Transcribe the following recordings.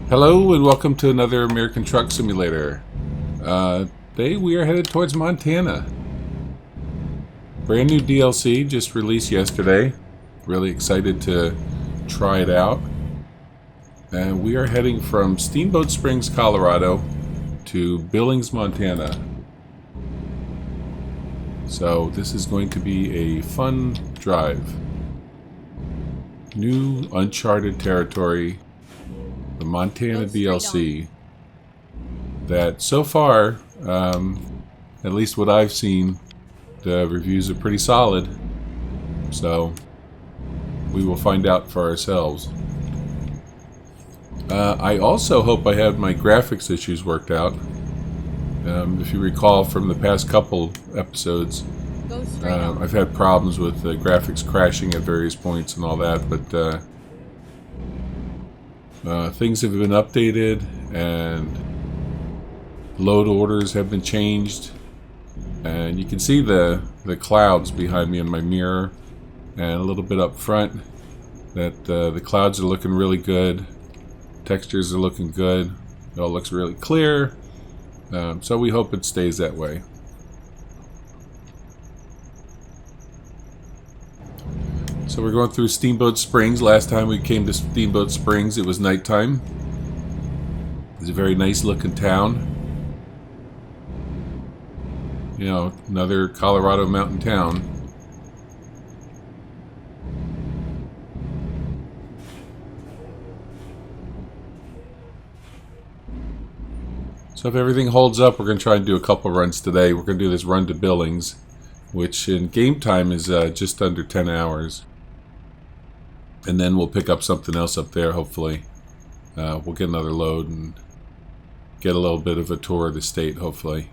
Hello and welcome to another American Truck Simulator. Today we are headed towards Montana. Brand new DLC just released yesterday. Really excited to try it out. And we are heading from Steamboat Springs, Colorado to Billings, Montana. So this is going to be a fun drive. New uncharted territory. The Montana DLC that so far, at least what I've seen, the reviews are pretty solid. So we will find out for ourselves. I also hope I have my graphics issues worked out. If you recall from the past couple episodes, I've had problems with the graphics crashing at various points and all that, but things have been updated and load orders have been changed, and you can see the clouds behind me in my mirror and a little bit up front that the clouds are looking really good, textures are looking good, it all looks really clear, so we hope it stays that way. So we're going through Steamboat Springs. Last time we came to Steamboat Springs, it was nighttime. It's a very nice looking town. You know, another Colorado mountain town. So if everything holds up, we're going to try and do a couple runs today. We're going to do this run to Billings, which in game time is just under 10 hours. And then we'll pick up something else up there, hopefully. We'll get another load and get a little bit of a tour of the state, hopefully.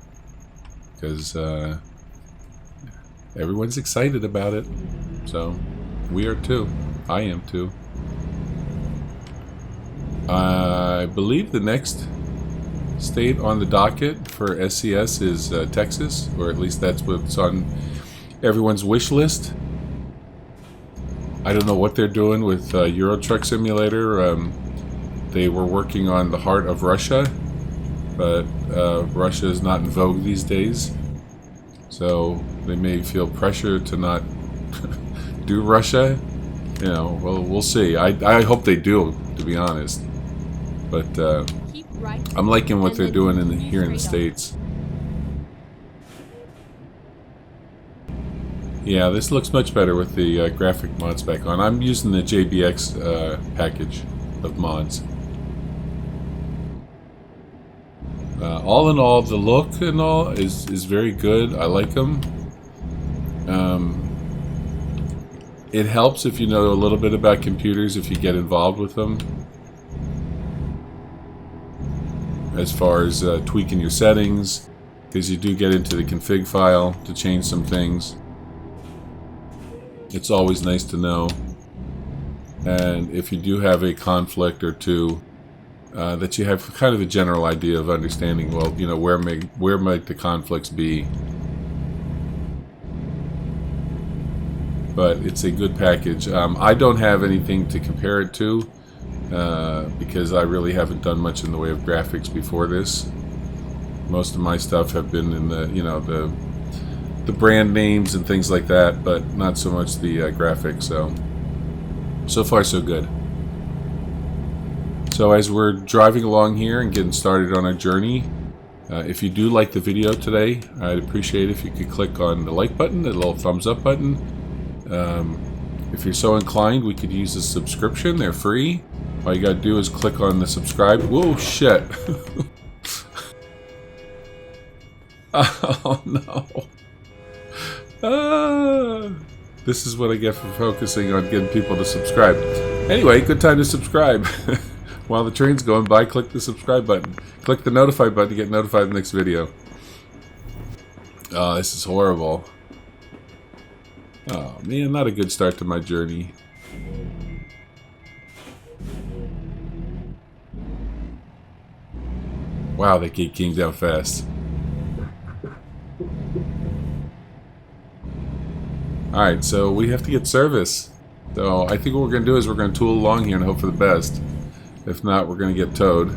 Because everyone's excited about it. So, we are too. I am too. I believe the next state on the docket for SCS is Texas. Or at least that's what's on everyone's wish list. I don't know what they're doing with Euro Truck Simulator. They were working on the heart of Russia, but Russia is not in vogue these days. So they may feel pressure to not do Russia. You know, well, we'll see. I hope they do, to be honest. But I'm liking what they're doing here in the States. Yeah, this looks much better with the graphic mods back on. I'm using the JBX package of mods. All in all, the look and all is very good. I like them. It helps if you know a little bit about computers if you get involved with them. As far as tweaking your settings, because you do get into the config file to change some things. It's always nice to know. And if you do have a conflict or two, that you have kind of a general idea of understanding, well, you know, where might the conflicts be. But it's a good package. I don't have anything to compare it to because I really haven't done much in the way of graphics before this. Most of my stuff have been in the, you know, the brand names and things like that, but not so much the graphics. So far so good. So as we're driving along here and getting started on our journey, if you do like the video today, I'd appreciate if you could click on the like button, the little thumbs up button. If you're so inclined, we could use a subscription. They're free. All you gotta do is click on the subscribe. Whoa, shit. Oh no. This is what I get for focusing on getting people to subscribe. Anyway, good time to subscribe. While the train's going by, click the subscribe button. Click the notify button to get notified of the next video. Oh, this is horrible. Oh man, not a good start to my journey. Wow, that gate came down fast. Alright, so we have to get service. So I think what we're going to do is we're going to tool along here and hope for the best. If not, we're going to get towed.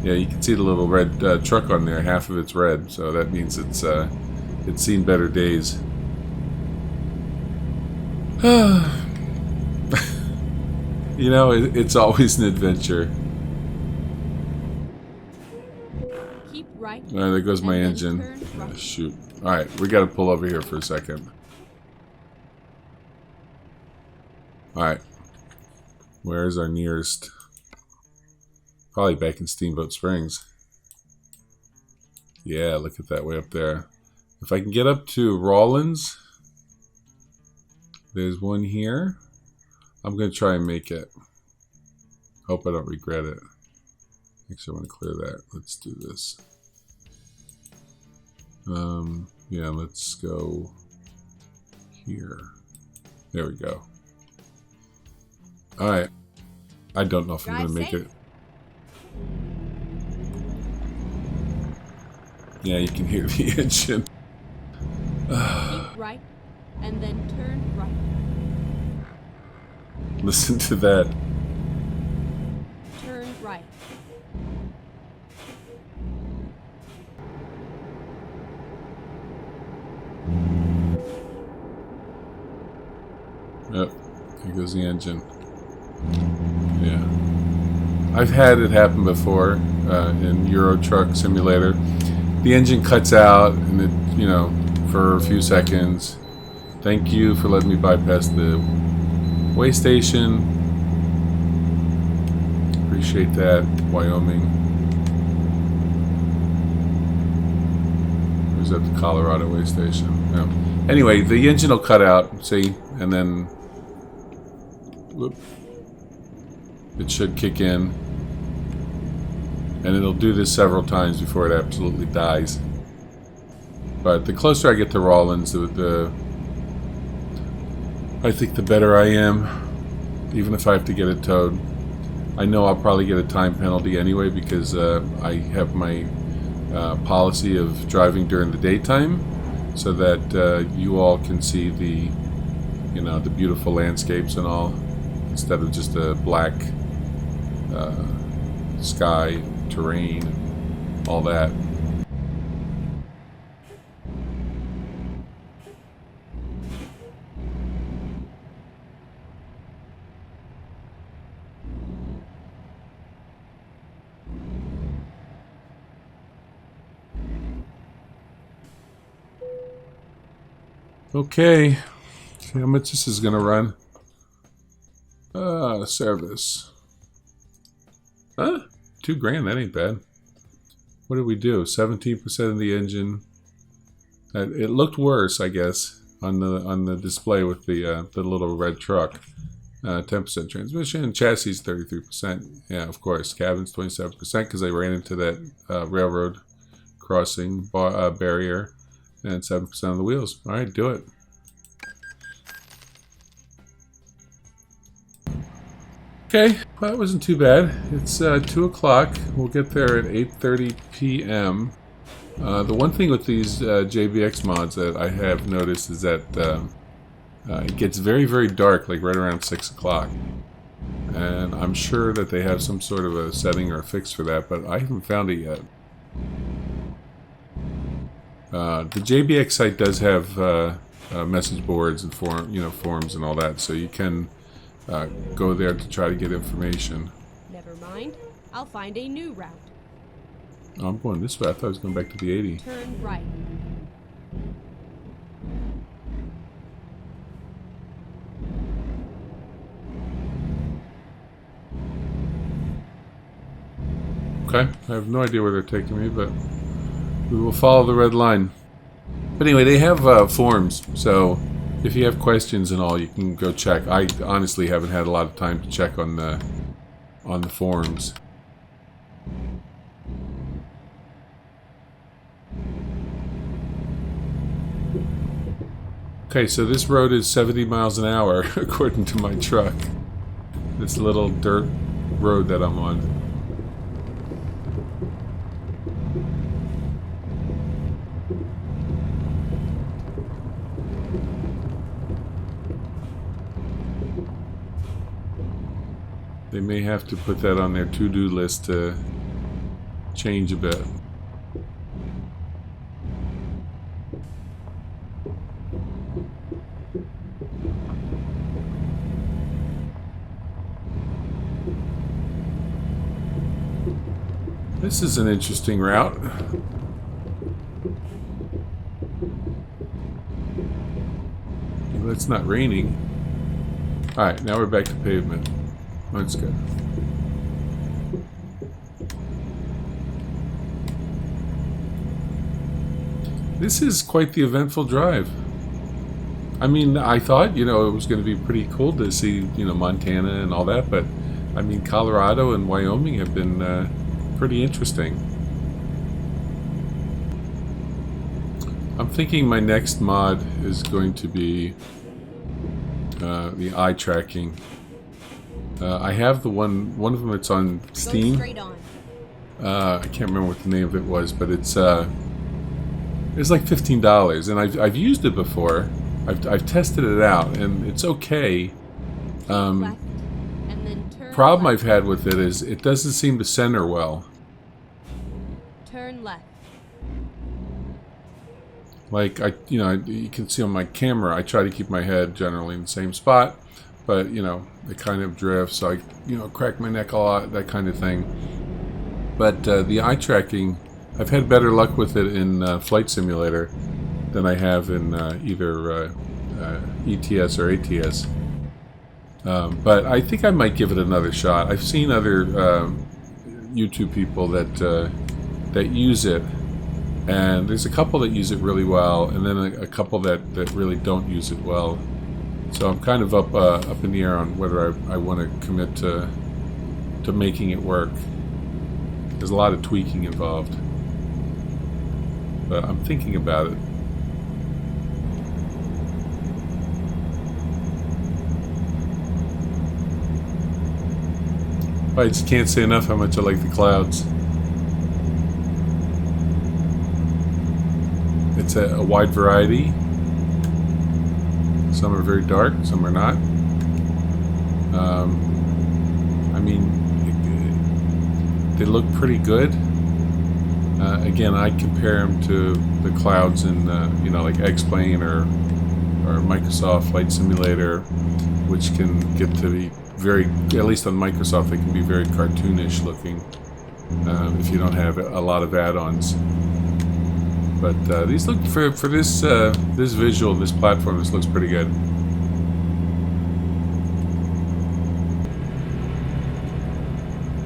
Yeah, you can see the little red truck on there. Half of it's red, so that means it's seen better days. You know, it's always an adventure. Keep right. All right, there goes my and engine. then turn right. Shoot. All right, we got to pull over here for a second. All right. Where's our nearest? Probably back in Steamboat Springs. Yeah, look at that way up there. If I can get up to Rawlins, there's one here. I'm going to try and make it. Hope I don't regret it. Actually, I want to clear that. Let's do this. Yeah, let's go here. There we go. All right. I don't know if I'm going to make it. Yeah, you can hear the engine. Keep right, and then turn right. Listen to that. Turn right. Yep, here goes the engine. Yeah. I've had it happen before in Euro Truck Simulator. The engine cuts out, and it, you know, for a few seconds. Thank you for letting me bypass the way station. Appreciate that, Wyoming. Or is that the Colorado way station? No. Anyway, the engine will cut out, see, and then whoop, it should kick in. And it'll do this several times before it absolutely dies. But the closer I get to Rawlins, I think the better I am, even if I have to get it towed. I know I'll probably get a time penalty anyway because I have my policy of driving during the daytime, so that you all can see the, you know, the beautiful landscapes and all, instead of just a black sky, terrain, all that. Okay, see how much this is gonna run. Service. Huh? $2,000, that ain't bad. What did we do? 17% of the engine. It looked worse, I guess, on the display with the little red truck. 10% transmission, chassis 33%. Yeah, of course. Cabin's 27% because I ran into that railroad crossing barrier. And 7% of the wheels. All right, do it. Okay, well, that wasn't too bad. It's 2 o'clock. We'll get there at 8:30 p.m. The one thing with these JBX mods that I have noticed is that it gets very, very dark, like right around 6 o'clock. And I'm sure that they have some sort of a setting or a fix for that, but I haven't found it yet. The JBX site does have message boards and forums and all that, so you can go there to try to get information. Never mind. I'll find a new route. Oh, I'm going this way. I thought I was going back to the 80. Turn right. Okay, I have no idea where they're taking me, but we will follow the red line. But anyway, they have forums, so if you have questions and all, you can go check. I honestly haven't had a lot of time to check on the forums. Okay, so this road is 70 miles an hour, according to my truck. This little dirt road that I'm on. They may have to put that on their to-do list to change a bit. This is an interesting route. Well, it's not raining. Alright, now we're back to pavement. That's good. This is quite the eventful drive. I mean, I thought, you know, it was going to be pretty cool to see, you know, Montana and all that, but I mean, Colorado and Wyoming have been pretty interesting. I'm thinking my next mod is going to be the eye tracking. I have the one of them. It's on Steam. Go straight on. I can't remember what the name of it was, but it's like $15, and I've used it before. I've tested it out, and it's okay. Left, and then turn Problem left. I've had with it is it doesn't seem to center well. Turn left. Like you can see on my camera, I try to keep my head generally in the same spot, but you know, it kind of drifts. So I, crack my neck a lot, that kind of thing. But the eye tracking, I've had better luck with it in Flight Simulator than I have in either ETS or ATS. But I think I might give it another shot. I've seen other YouTube people that use it, and there's a couple that use it really well, and then a couple that really don't use it well. So I'm kind of up in the air on whether I want to commit to making it work. There's a lot of tweaking involved, but I'm thinking about it. I just can't say enough how much I like the clouds. It's a wide variety. Some are very dark, some are not. I mean, they look pretty good. Again, I compare them to the clouds in, like X-Plane or Microsoft Flight Simulator, which can get to be very, at least on Microsoft, they can be very cartoonish looking if you don't have a lot of add-ons. But these look, for this this visual, this platform, this looks pretty good.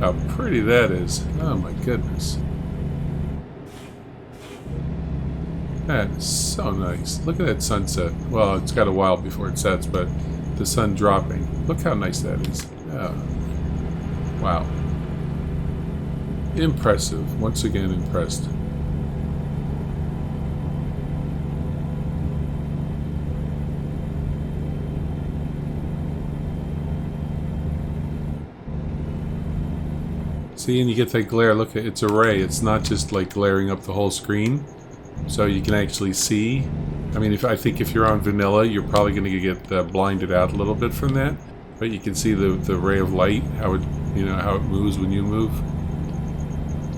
How pretty that is. Oh my goodness. That is so nice. Look at that sunset. Well, it's got a while before it sets, but the sun dropping. Look how nice that is. Oh. Wow. Impressive. Once again, impressed. See, and you get that glare. Look, it's a ray. It's not just like glaring up the whole screen. So you can actually see. I mean, I think if you're on vanilla, you're probably going to get blinded out a little bit from that. But you can see the ray of light, how it how it moves when you move.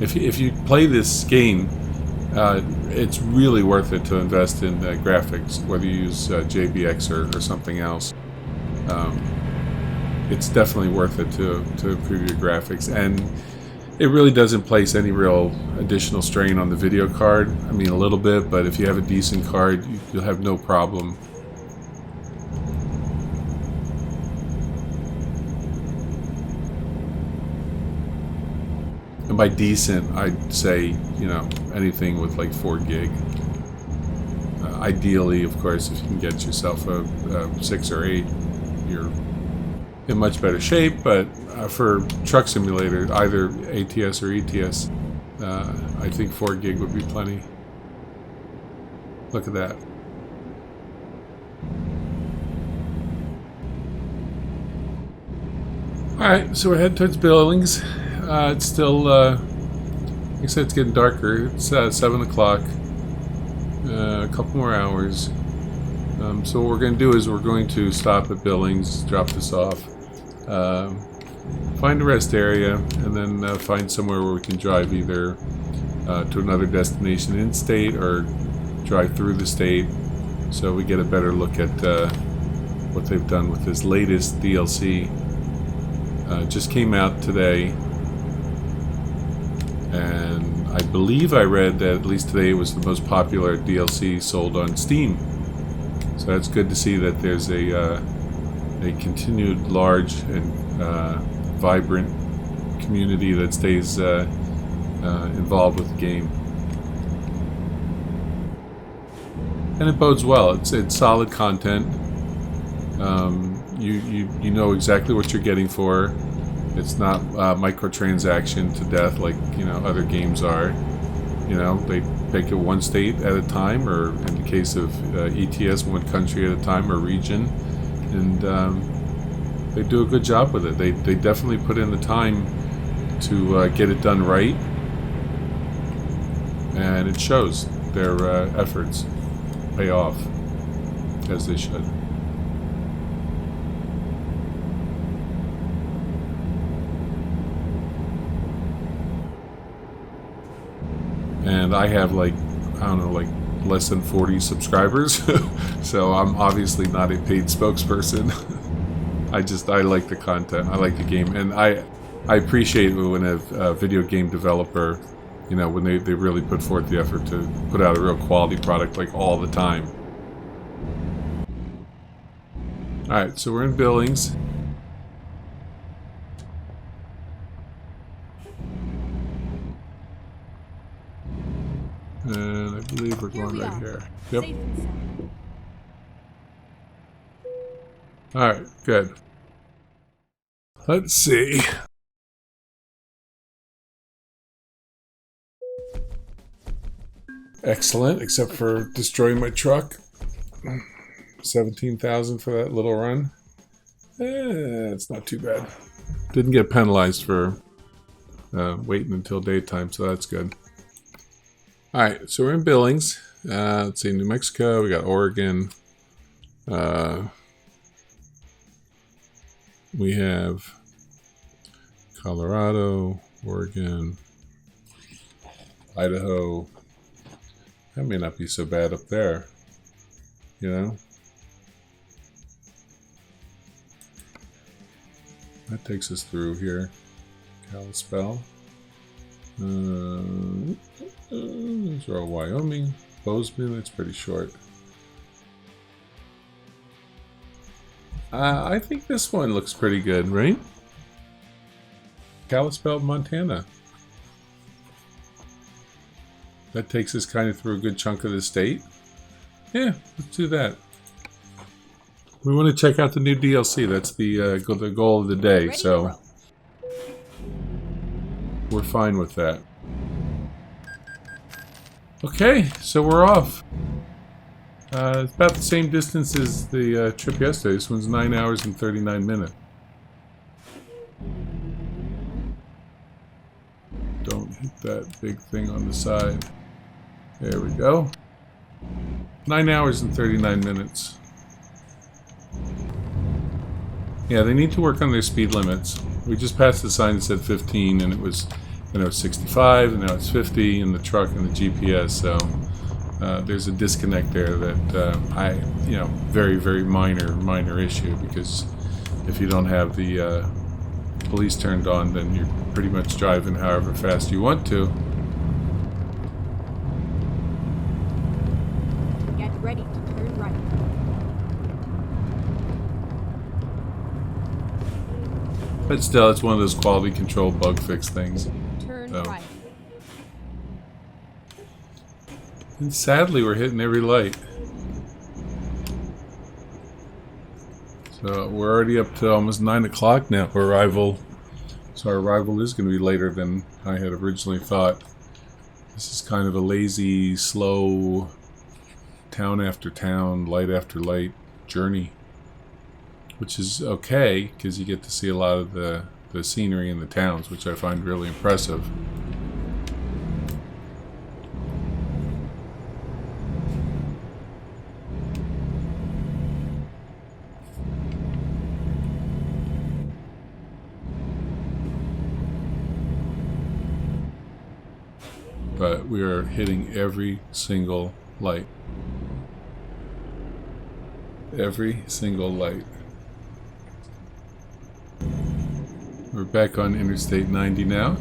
If you play this game, it's really worth it to invest in graphics, whether you use JBX or something else. It's definitely worth it to improve your graphics, and it really doesn't place any real additional strain on the video card. I mean, a little bit, but if you have a decent card, you'll have no problem. And by decent, I'd say, anything with like 4 gig. Ideally, of course, if you can get yourself a 6 or 8, you're in much better shape, but for truck simulator, either ATS or ETS, I think 4 gig would be plenty. Look at that. Alright, so we're heading towards Billings. It's still, like I said, it's getting darker. It's 7 o'clock. A couple more hours. So what we're going to do is we're going to stop at Billings, drop this off. find a rest area, and then find somewhere where we can drive either to another destination in state or drive through the state, so we get a better look at what they've done with this latest DLC. Just came out today, and I believe I read that at least today it was the most popular DLC sold on Steam. So that's good to see that there's a continued large and vibrant community that stays involved with the game. And it bodes well. It's solid content. You know exactly what you're getting for. It's not microtransaction to death like other games are. They make it one state at a time, or in the case of ETS, one country at a time or region, and they do a good job with it. They definitely put in the time to get it done right, and it shows. Their efforts pay off, as they should. And I have less than 40 subscribers, so I'm obviously not a paid spokesperson. I like the content, I like the game, and I appreciate when a video game developer, when they really put forth the effort to put out a real quality product like all the time. Alright, so we're in Billings. And I believe we're going right here. Yep. Alright, good. Let's see. Excellent, except for destroying my truck. 17,000 for that little run. It's not too bad. Didn't get penalized for waiting until daytime, so that's good. Alright, so we're in Billings. Let's see, New Mexico, we got Oregon. We have Colorado, Oregon, Idaho. That may not be so bad up there, That takes us through here. Kalispell. These are all Wyoming. Bozeman, it's pretty short. I think this one looks pretty good, right? Kalispell, Montana. That takes us kind of through a good chunk of the state. Yeah, let's do that. We want to check out the new DLC. That's the goal of the day, so we're fine with that. Okay, so we're off. It's about the same distance as the trip yesterday. This one's 9 hours and 39 minutes. Don't hit that big thing on the side. There we go. 9 hours and 39 minutes. Yeah, they need to work on their speed limits. We just passed the sign that said 15, and it was, 65, and now it's 50 in the truck and the GPS. So there's a disconnect there that very, very minor issue, because if you don't have the police turned on, then you're pretty much driving however fast you want to. Get ready to turn right. But still, it's one of those quality control bug fix things. Turn right. And sadly, we're hitting every light. So we're already up to almost 9 o'clock now for arrival. So our arrival is going to be later than I had originally thought. This is kind of a lazy, slow, town after town, light after light journey. Which is okay, because you get to see a lot of the scenery in the towns, which I find really impressive. but we are hitting every single light. Every single light. We're back on Interstate 90 now.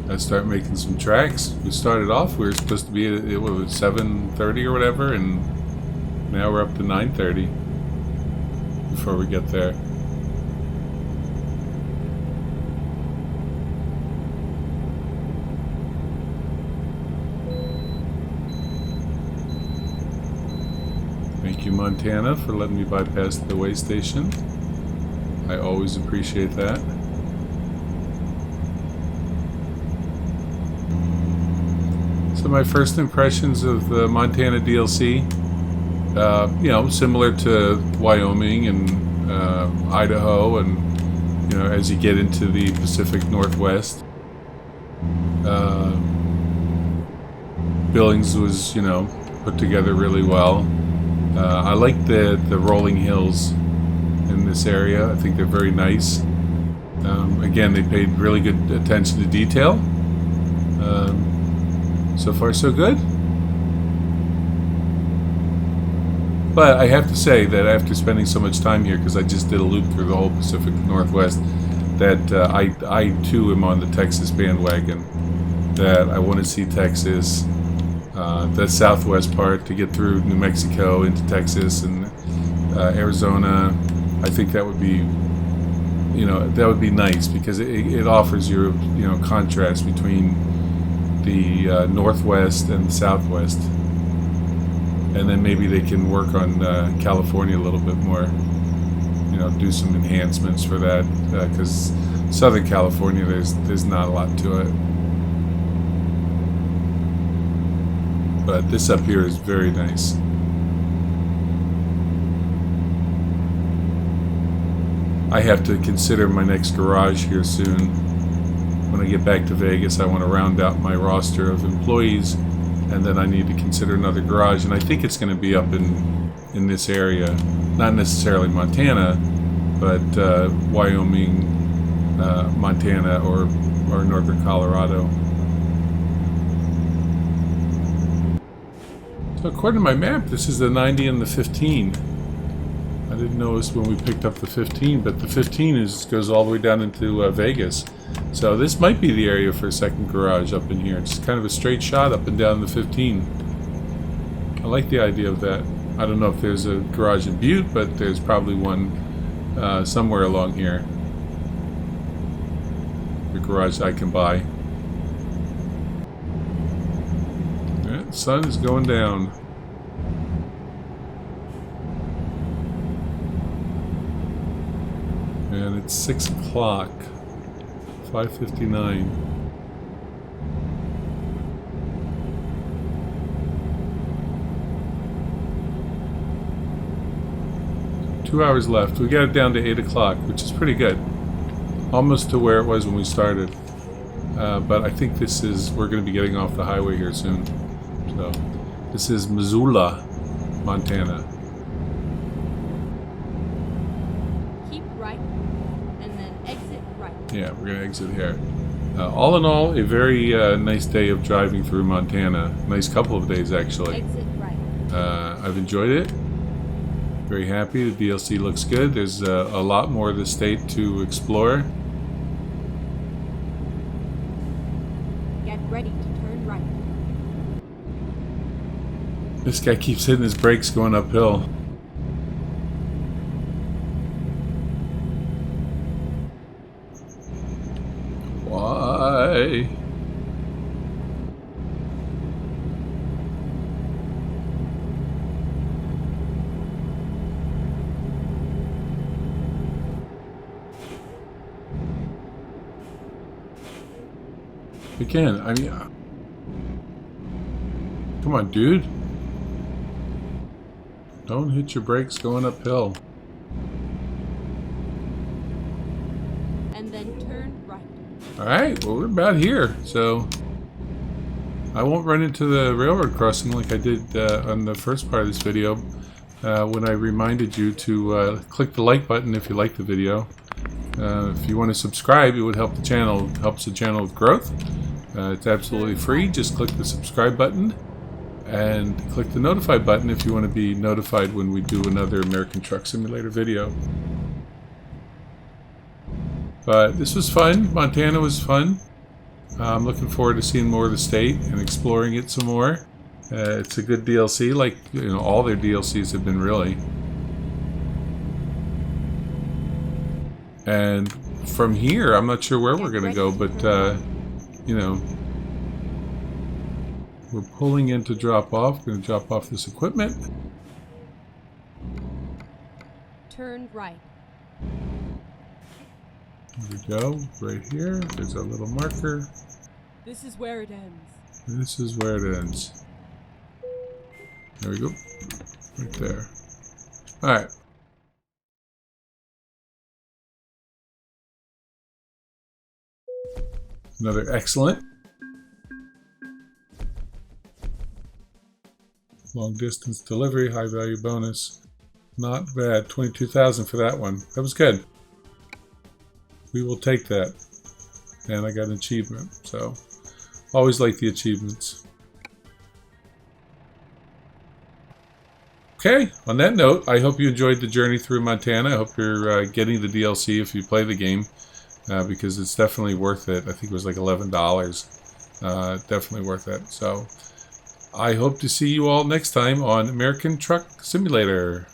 I start making some tracks. We started off, we were supposed to be at, it was 7:30 or whatever, and now we're up to 9:30 before we get there. Thank you, Montana, for letting me bypass the way station. I always appreciate that. So my first impressions of the Montana DLC, you know, similar to Wyoming and Idaho, and you know, as you get into the Pacific Northwest, Billings was, you know, put together really well. I like the rolling hills in this area. I think they're very nice. Again, they paid really good attention to detail. So far, so good. But I have to say that after spending so much time here, because I just did a loop through the whole Pacific Northwest, that I too am on the Texas bandwagon. That I want to see Texas, the southwest part, to get through New Mexico into Texas and Arizona. I think that would be, you know, that would be nice, because it offers you, you know, contrast between the northwest and the southwest, and then maybe they can work on California a little bit more, you know, do some enhancements for that, because Southern California, there's not a lot to it, but this up here is very nice. I have to consider my next garage here soon. When I get back to Vegas, I want to round out my roster of employees, and then I need to consider another garage, and I think it's going to be up in this area, not necessarily Montana, but Wyoming, Montana, or northern Colorado. So according to my map, this is the 90 and the 15. I didn't notice when we picked up the 15, but the 15 goes all the way down into Vegas. So this might be the area for a second garage up in here. It's kind of a straight shot up and down the 15. I like the idea of that. I don't know if there's a garage in Butte, but there's probably one somewhere along here. The garage I can buy. Yeah, the sun is going down. And it's 6 o'clock, 5:59. Two hours left. We got it down to 8 o'clock, which is pretty good. Almost to where it was when we started. But I think we're going to be getting off the highway here soon. So, this is Missoula, Montana. Yeah, we're going to exit here. All in all, a very nice day of driving through Montana. Nice couple of days, actually. Exit right. I've enjoyed it. Very happy. The DLC looks good. There's a lot more of the state to explore. Get ready to turn right. This guy keeps hitting his brakes going uphill. Why? Again, I mean, come on, dude. Don't hit your brakes going uphill. And then turn right. Alright, well, we're about here, so I won't run into the railroad crossing like I did on the first part of this video, when I reminded you to click the like button if you like the video. If you want to subscribe, it would help the channel. It helps the channel with growth. It's absolutely free. Just click the subscribe button and click the notify button if you want to be notified when we do another American Truck Simulator video. But this was fun. Montana was fun. I'm looking forward to seeing more of the state and exploring it some more. It's a good DLC, like all their DLCs have been, really. And from here, I'm not sure where we're going to go, but we're pulling in to drop off. We're going to drop off this equipment. Turn right. Here we go, right here. There's our little marker. This is where it ends. This is where it ends. There we go. Right there. Alright. Another excellent. Long distance delivery, high value bonus. Not bad. 22,000 for that one. That was good. We will take that. And I got an achievement. So, always like the achievements. Okay, on that note, I hope you enjoyed the journey through Montana. I hope you're getting the DLC if you play the game. Because it's definitely worth it. I think it was like $11. Definitely worth it. So, I hope to see you all next time on American Truck Simulator.